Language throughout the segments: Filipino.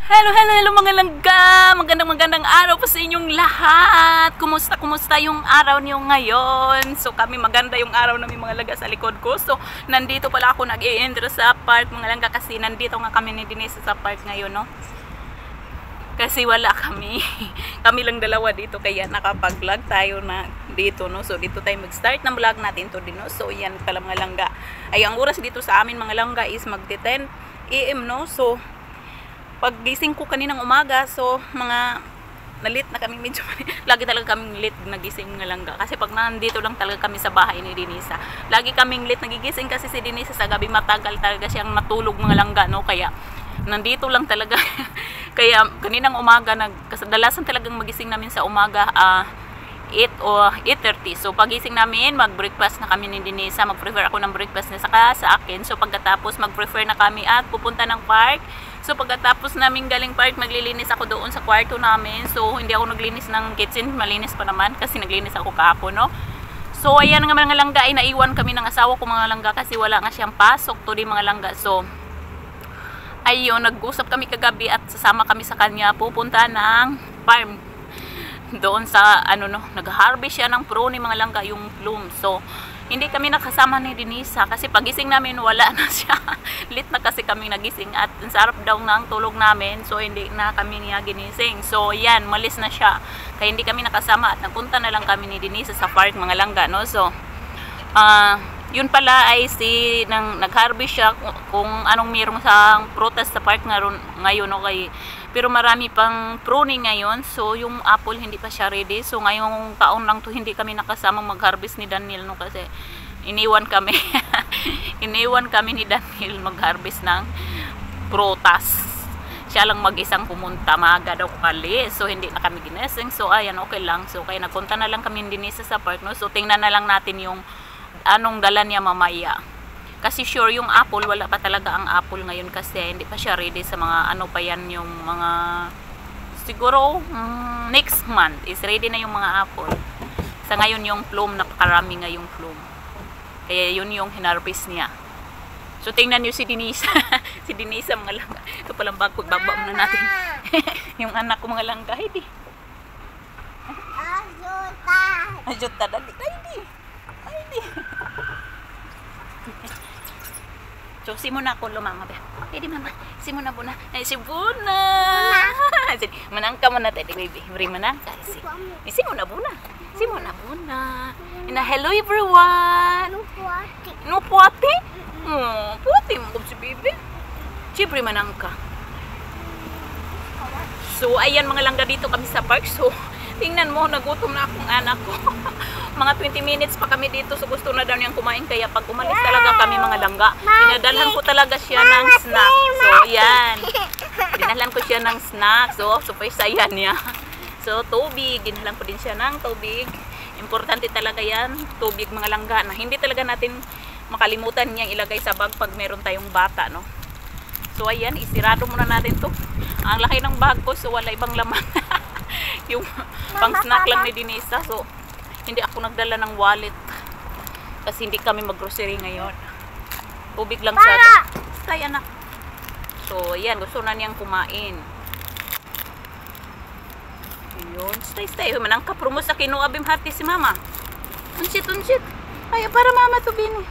Hello mga langga! Magandang araw po sa inyong lahat! Kumusta yung araw niyo ngayon? So kami maganda yung araw namin mga langga sa likod ko. So nandito pala ako nag-i-enter sa park mga langga kasi nandito nga kami ni Denise sa park ngayon, no? Kasi wala kami. Kami lang dalawa dito kaya nakapag-vlog tayo na dito, no? So dito tayo mag-start ng vlog natin to din, no? So yan pala mga langga. Ay ang oras dito sa amin mga langga is mag-10 AM, no? So paggising ko kaninang umaga, so mga nalit na kami medyo lagi talaga kaming late nagising mga langga kasi pag nandito lang talaga kami sa bahay ni Denisa, lagi kaming late nagigising kasi si Denisa sa gabi matagal talaga siyang matulog mga langga, no? Kaya nandito lang talaga kaya kaninang umaga kadalasan talagang magising namin sa umaga 8 o 8:30. So pagising namin, mag-breakfast na kami ni Denisa. Mag-prefer ako ng breakfast na saka sa akin. So pagkatapos mag-prefer na kami at pupunta ng park. So pagkatapos namin galing park, maglilinis ako doon sa kwarto namin. So hindi ako naglinis ng kitchen, malinis pa naman kasi naglinis ako kahapon, no? So ayan nga mga langga, ay naiwan kami ng asawa ko mga langga kasi wala nga siyang pasok to di mga langga. So ayun, nag-usap kami kagabi at sasama kami sa kanya pupunta ng farm. Doon sa nag-harvest siya ng prune mga langga, yung bloom. So hindi kami nakasama ni Denisa kasi pagising namin wala na siya. Late na kasi kami nagising at ang sarap daw ng tulog namin. So hindi na kami niya ginising. So yan, malis na siya. Kaya hindi kami nakasama at nagpunta na lang kami ni Denisa sa park mga langga, no? So yun pala ay nag-harvest siya kung anong mayroong sa prutas sa park ngayon, no? Pero marami pang pruning ngayon. So yung apple hindi pa siya ready. So ngayong taon lang to hindi kami nakasama mag-harvest ni Daniel, no? Kasi iniwan kami iniwan kami ni Daniel mag-harvest ng prutas. Siya lang mag-isang pumunta, maaga daw kali. So hindi na kami ginesing. So ayan, okay lang. So kaya nagpunta na lang kami ni Denisa sa park, no? So tingnan na lang natin yung anong dala niya mamaya. Kasi sure yung apple, wala pa talaga ang apple ngayon kasi hindi pa siya ready sa mga pa yan yung mga siguro next month is ready na yung mga apple. Sa ngayon yung plum, napakarami nga yung plum. Kaya yun yung hinarvest niya. So tingnan niyo si Denisa. Si Denisa mga langga. Ito palang bagpag baba na natin. Yung anak ko mga langga. Hindi. Ajuta dali. Hindi. So, simuna ako lumama ba? Pwede mama. Simuna buna. Ay, si Buna. Manangka mo na tayo, baby. Beri manangka. Simuna buna. Simuna buna. Hello everyone. No puati? Oh, puati mo si baby. Siyempre manangka. So, ayan mga langga, dito kami sa park. So, tingnan mo, nagutom na akong anak ko. Mga 20 minutes pa kami dito, so gusto na daw niyang kumain. Kaya pag umalis talaga kami mga langga, dinadalhan ko talaga siya ng snack. So yan, dinadalhan ko siya ng snack. So super saya niya. So tubig, dinadalhan ko din siya ng tubig. Importante talaga yan, tubig mga langga, na hindi talaga natin makalimutan niyang ilagay sa bag pag meron tayong bata, no? So ayan, isirado muna natin to. Ang laki ng bag ko, so wala ibang laman. Yung pang snack lang ni Denisa. So hindi ako nagdala ng wallet kasi hindi kami mag-grocery ngayon. Tubig lang sa stay anak. So yan, gusto na niyang kumain. Ayun, stay manangka promo sa kinuabim hati si mama. Unsit ay para mama to bini.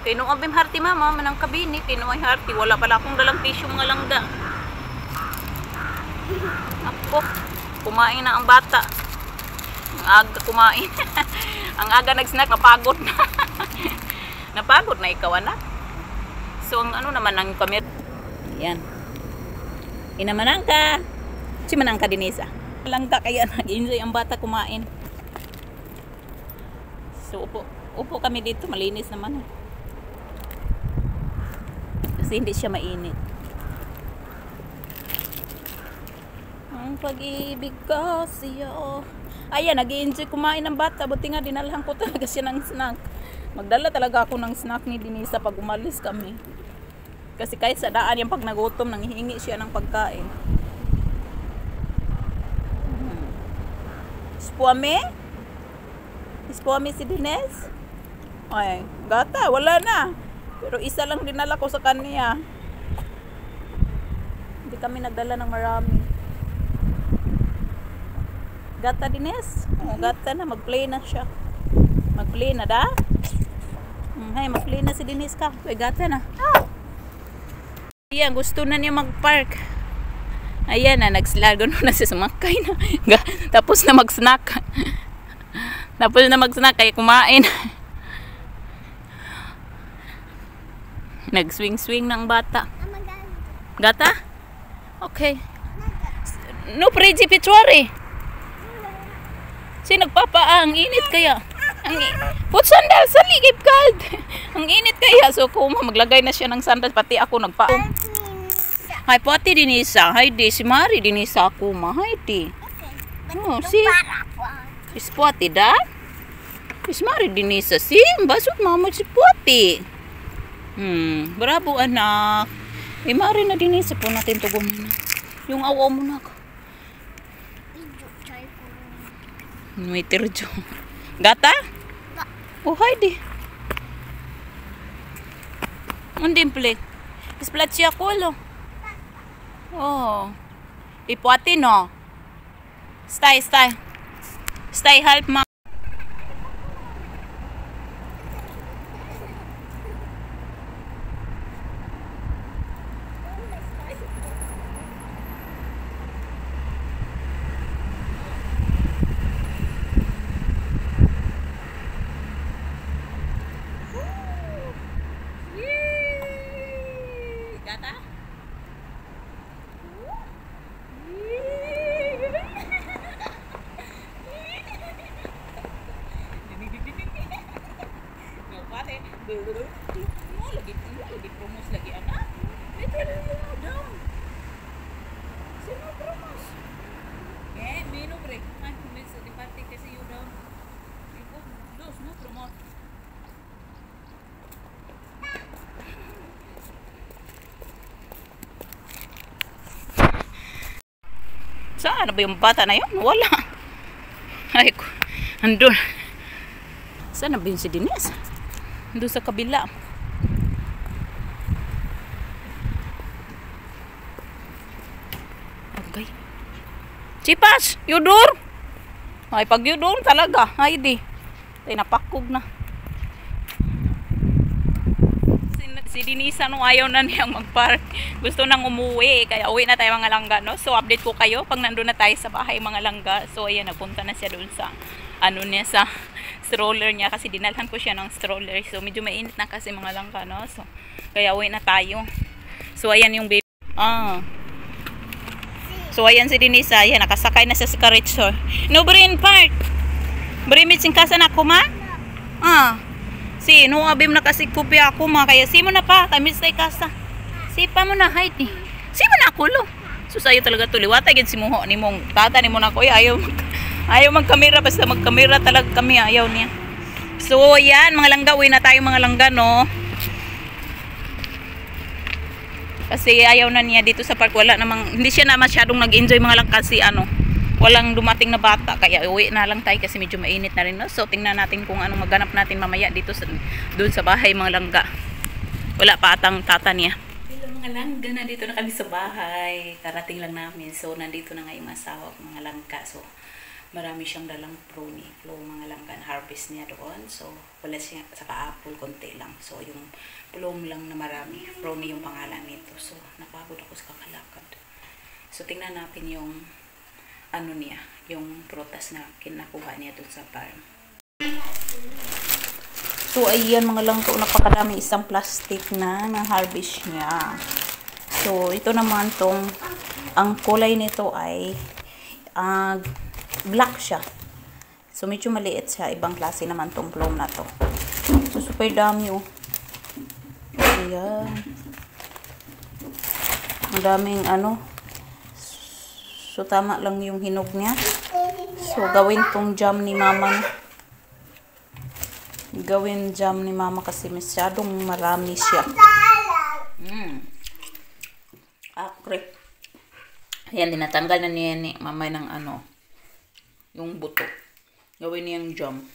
Kinuabim hati mama manangka bini, kinuay hati. Wala pala akong dalang tissue mga langga. Ako kumain na ang bata. Ang aga kumain. Ang aga nag-snack, napagod na. Napagod na ikaw, anak. So, ang naman ang kamera. Yan. Inamanangka. Si manangka Denisa. Langka kaya nag-enjoy ang bata kumain. So, upo kami dito. Malinis naman. Kasi hindi siya mainit. Ang pag-ibig ko siya. Ayan, nag-i-enjoy kumain ng bata. Buti nga, dinalhan ko talaga siya ng snack. Magdala talaga ako ng snack ni Denisa pag umalis kami. Kasi kahit sa daan, yung pag nagutom, nanghihingi siya ng pagkain. Ispuame? Ispuame si Dines? Ay, gata, wala na. Pero isa lang dinala ko sa kanya. Hindi kami nagdala ng marami. Gata Dines. Oh, gata na. Mag-play na siya. Mag-play na da. Hay, mag-play na si Dines ka. Uy, gata na. Ayan, gusto na niya mag-park. Ayan na, nagslago na siya, sumakay na. Tapos na mag-snack. Tapos na mag-snack, kaya kumain. Nag-swing-swing ng bata. Gata? Okay. No, Prezi Pichuari. Si nagpapaang, init kaya. Put sandal sa ligib kald. Ang init kaya. So kung maglagay na siya ng sandal, pati ako nagpaong. Hay, pati Dinisa. Hay, di. Si Mari Dinisa ako ma. Hay, di. Oh, si. Si pati da. Si Mari Dinisa. Si, basot mama si pati. Bravo anak. Eh, Mari na Dinisa po natin tugon na. Yung awa mo na. May tirjo. Gata? Oh, hay, di. Undim plek. Isplat siya ko, lo. Oh. Ipuati, no? Stay. Stay, help, ma. Gata? Lagi promos lagi anak. Ito down. Sino promos? Mino break. Ay, kumis di party kasi you down. Iko dos no promote. Saan ba yung bata na yun? Wala. Ay, andun. Saan na ba yun si Dines? Andun sa kabila. Okay. Chipas! Yudur! Ay, pag yudur talaga. Ay, di. Ay, napakog na. Si Dinisa no, ayaw na niyang mag-park. Gusto nang umuwi. Kaya uwi na tayo mga langga, no? So, update ko kayo pag nandun na tayo sa bahay mga langga. So, ayan, nagpunta na siya doon sa, sa stroller niya. Kasi dinalhan ko siya ng stroller. So, medyo mainit na kasi mga langga, no? So, kaya uwi na tayo. So, ayan yung baby. So, ayan si Dinisa. Ayan, nakasakay na siya sa carriage. So, no, Brin Park. Brin, mitsing kasa na kuma? Si, no, abim na kasi kupya ako ma. Kaya si mo na pa, kami sa kasa. Si pa mo na, height eh. Si mo na ako lo. So, sa'yo talaga to. Liwata yun si Muho. Ni mong tata ni mo na ko. Ayaw magkamera. Basta magkamera talaga kami. Ayaw niya. So, yan. Mga langga. Uwi na tayo mga langga, no? Kasi ayaw na niya dito sa park. Wala namang, hindi siya na masyadong nag-enjoy mga lang kasi walang dumating na bata, kaya uwi na lang tayo kasi medyo mainit na rin, no? So tingnan natin kung anong maganap natin mamaya dito doon sa bahay mga langga. Wala pa atang tata niya. Hello mga langga, nandito na kami sa bahay. Karating lang namin. So nandito na nga yung asawa ko mga langga. So marami siyang dalang prune, mga langga na harvest niya doon. So wala siya sa apple, konti lang. So yung plum lang na marami, prune yung pangalan nito. So napagod ako sa kakalakad. So tingnan natin yung niya, yung prutas na kinakuha niya dun sa farm. So, ayan mga langga, napakadami isang plastic na harvest niya. So, ito naman ang kulay nito ay black siya. So, medyo maliit siya. Ibang klase naman tong plum na to. So, super dami oh. Ayan. Madaming So, tama lang yung hinog niya. So, gawin tong jam ni mama. Gawin jam ni mama kasi masyadong marami siya. Akre. Ayan, tinatanggal na niya ni mama ng yung buto. Gawin niyang jam.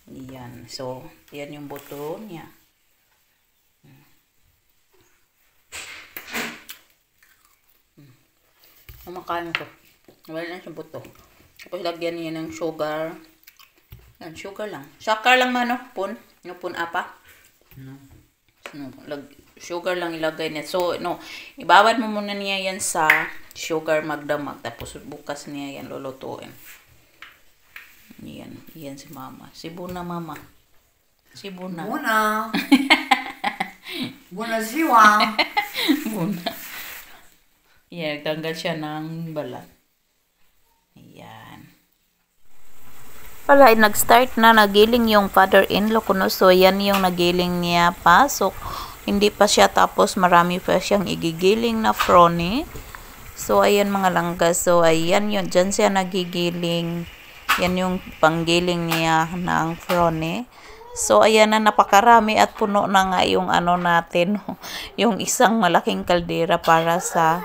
Ayan. So, ayan yung buto niya. Kumakain ko. Wala lang siya buto. Tapos lagyan niya ng sugar. Yan, sugar lang. Sugar lang man, no? Pun. No, pun apa. No. Sugar lang ilagay niya. So, no. Ibabad mo muna niya yan sa sugar magdamag. Tapos bukas niya yan lulutuin. Yan. Yan si mama. Sibuna, mama. Sibuna. Buna. Buna siwa. Buna. Yeah, tanggal siya ng balat. Ayan. Pala, nag-start na nagiling yung father-in-law ko, no? So, yan yung nagiling niya pa. So, hindi pa siya tapos. Marami pa siyang igigiling na frone. So, ayan mga langga. So, ayan yun. Diyan siya nagigiling. Yan yung panggiling niya ng frone. So, ayan na, napakarami at puno na nga yung ano natin. Yung isang malaking kaldera para sa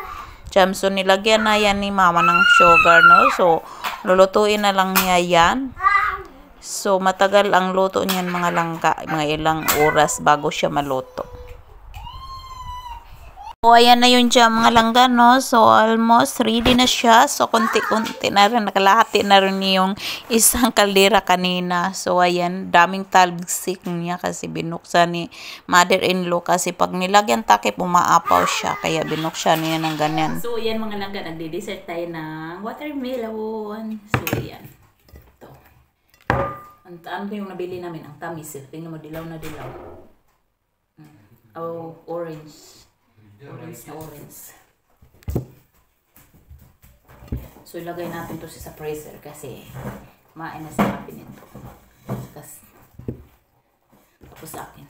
jam. So, nilagyan na yan ni mama ng sugar, no? So, lulutuin na lang niya yan. So, matagal ang luto niyan mga langka. Mga ilang oras bago siya maluto. So, ayan na yun dyan mga langga, no? So, almost ready na siya. So, konti-konti na rin. Nakalahati na rin yung isang kaldera kanina. So, ayan. Daming talsik niya kasi binuksan ni mother-in-law. Kasi pag nilagyan takip, umaapaw siya. Kaya binuksan niya ng ganyan. So, ayan mga langga. Nagde-dessert tayo ng watermelon. So, ayan. Ito. Ano yung nabili namin? Ang tamis. Tingnan mo, dilaw na dilaw. Oh, orange. Orange na orange. So, ilagay natin to sa freezer kasi kumain na sa akin ito. Tapos sa akin.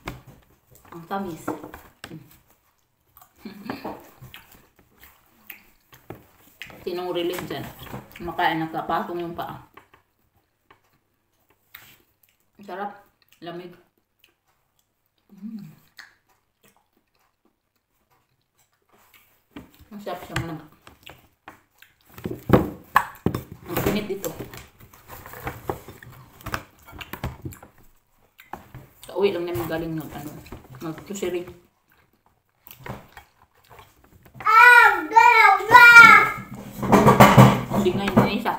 Ang tamis. Sinong relief dyan? Makain nagkapatong yung paa. Ang sarap. Lamig. Masarap siya mga. Ang pinit dito. Uwi lang namin galing ng ano, mag-kusiri. Hindi nga yung isa.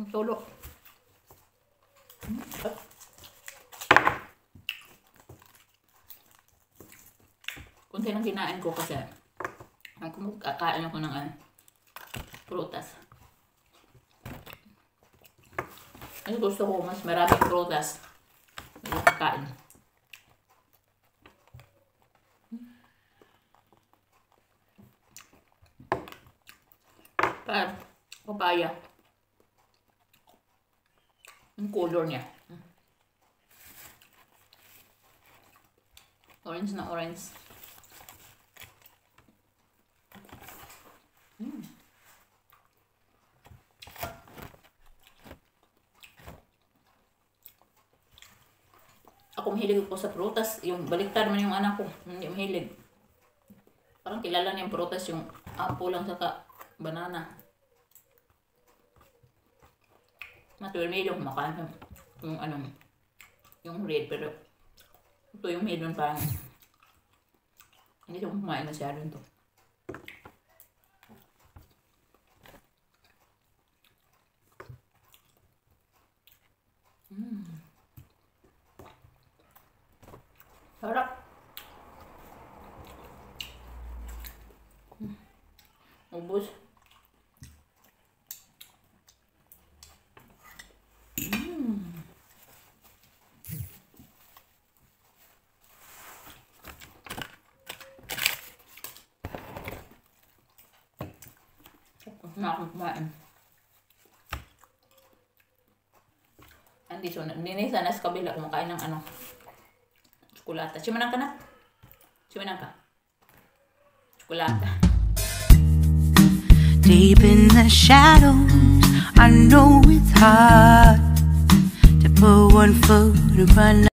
Tulog. Kunti lang kinain ko kasi kakain ako ng prutas. Ano gusto ko, mas maraming prutas. May kakain. Papaya. Yung color niya. Orange na orange. Ako mahilig ko sa prutas. Yung baliktad man yung anak ko. Hindi mahilig. Parang kilala niya yung prutas. Yung apple lang saka banana. Matuloy yung kumakain yung ano, yung red, pero ito yung medon parang hindi siya kumain masyado ito. Sarap. Ubus. Na akong kumain. Hindi so, ninisa na sa kabila kumakain ng ano, tsokolata. Simanang ka na? Simanang ka? Tsokolata. Deep in the shadows, I know it's hard to put one foot in front of